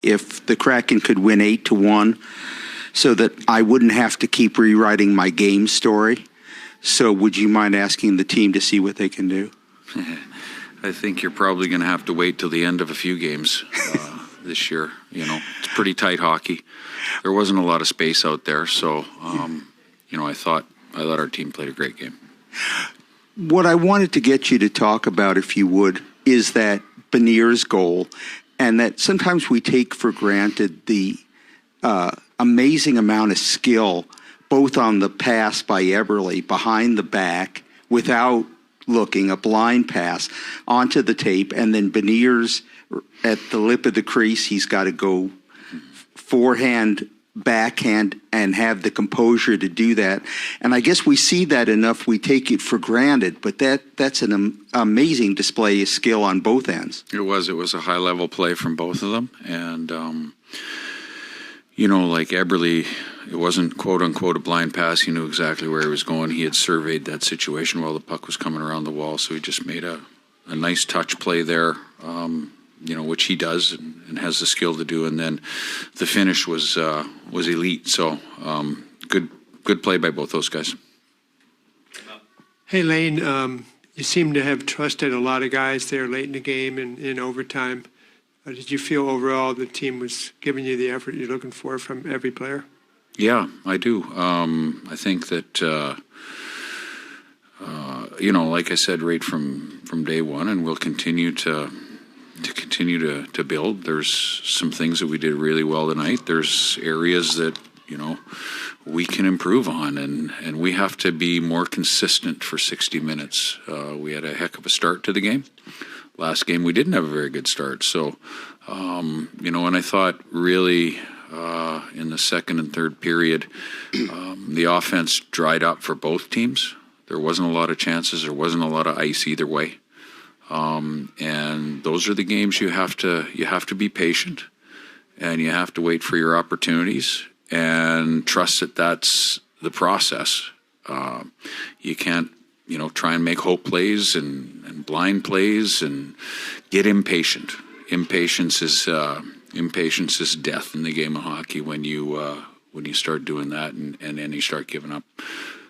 if the Kraken could win 8-1 so that I wouldn't have to keep rewriting my game story. So would you mind asking the team to see what they can do? I think you're probably going to have to wait till the end of a few games this year. You know, it's pretty tight hockey. There wasn't a lot of space out there, so you know, I thought our team played a great game. What I wanted to get you to talk about, if you would, is that Benir's goal, and that sometimes we take for granted the amazing amount of skill, both on the pass by Eberle behind the back without looking, a blind pass onto the tape, and then Benir's at the lip of the crease. He's got to go forehand, backhand, and have the composure to do that. And I guess we see that enough, we take it for granted, but that's an amazing display of skill on both ends. It was a high-level play from both of them, and you know, like Eberle, it wasn't quote-unquote a blind pass. He knew exactly where he was going. He had surveyed that situation while the puck was coming around the wall, so he just made a nice touch play there, you know, which he does and has the skill to do. And then the finish was elite. So good play by both those guys. Hey, Lane, you seem to have trusted a lot of guys there late in the game and in overtime. Did you feel overall the team was giving you the effort you're looking for from every player? Yeah, I do. I think that, you know, like I said, right from day one, and we'll continue to build. There's some things that we did really well tonight. There's areas that, you know, we can improve on, and we have to be more consistent for 60 minutes. We had a heck of a start to the game. Last game, we didn't have a very good start. So, you know, and I thought really in the second and third period, the offense dried up for both teams. There wasn't a lot of chances. There wasn't a lot of ice either way. And those are the games you have to be patient, and you have to wait for your opportunities and trust that that's the process. You can't, you know, try and make hope plays and blind plays and get impatient. Impatience is death in the game of hockey when you start doing that and then you start giving up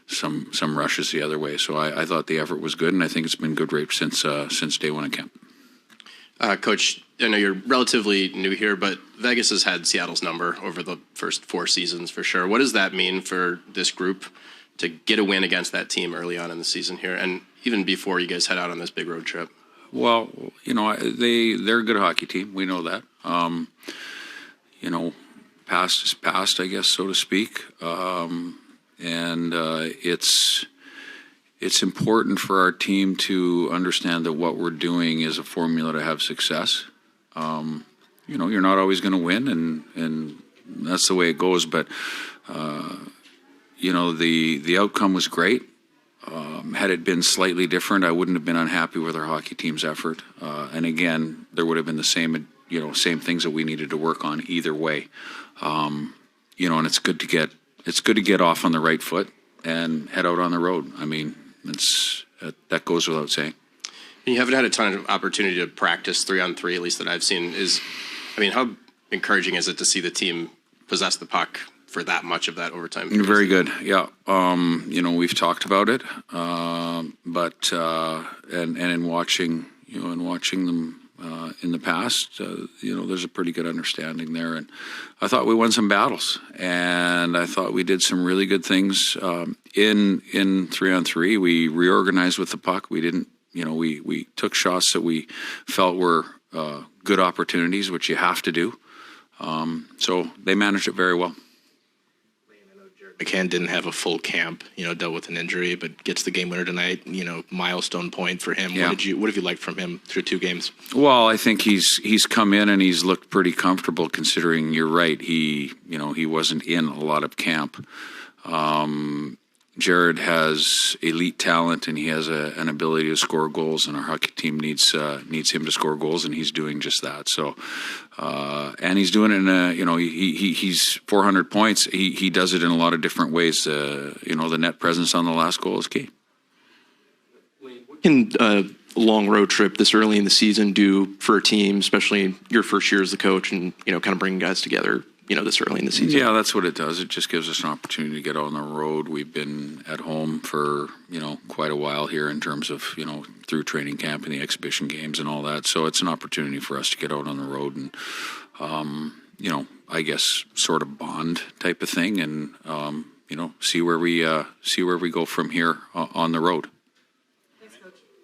some rushes the other way. So I thought the effort was good, and I think it's been good rate since day one of camp. Coach, I know you're relatively new here, but Vegas has had Seattle's number over the first 4 seasons for sure. What does that mean for this group to get a win against that team early on in the season here, and even before you guys head out on this big road trip? Well, you know, they're a good hockey team. We know that. You know, past is past, I guess, so to speak. And it's important for our team to understand that what we're doing is a formula to have success. You know, you're not always going to win, and that's the way it goes. But you know, the outcome was great. Had it been slightly different, I wouldn't have been unhappy with our hockey team's effort. And again, there would have been the same things that we needed to work on either way. You know, and it's good to get off on the right foot and head out on the road. I mean, that goes without saying. You haven't had a ton of opportunity to practice 3-on-3, at least that I've seen. How encouraging is it to see the team possess the puck for that much of that overtime period? Very good, yeah. You know, we've talked about it, but in watching them in the past, you know, there's a pretty good understanding there, and I thought we won some battles, and I thought we did some really good things in 3-on-3. We reorganized with the puck. We didn't, you know, we took shots that we felt were good opportunities, which you have to do. So they managed it very well. McCann didn't have a full camp, you know, dealt with an injury, but gets the game winner tonight, you know, milestone point for him. Yeah. What have you liked from him through 2 games? Well, I think he's come in and he's looked pretty comfortable, considering you're right. He wasn't in a lot of camp. Jared has elite talent, and he has an ability to score goals, and our hockey team needs him to score goals, and he's doing just that. So, and he's doing it in a, you know, he's 400 points. He does it in a lot of different ways. You know, the net presence on the last goal is key. What can long road trip this early in the season do for a team, especially your first year as the coach, and kind of bringing guys together, this early in the season? Yeah, that's what it does. It just gives us an opportunity to get on the road. We've been at home for quite a while here in terms of through training camp and the exhibition games and all that. So it's an opportunity for us to get out on the road and I guess sort of bond type of thing, and see where we go from here on the road.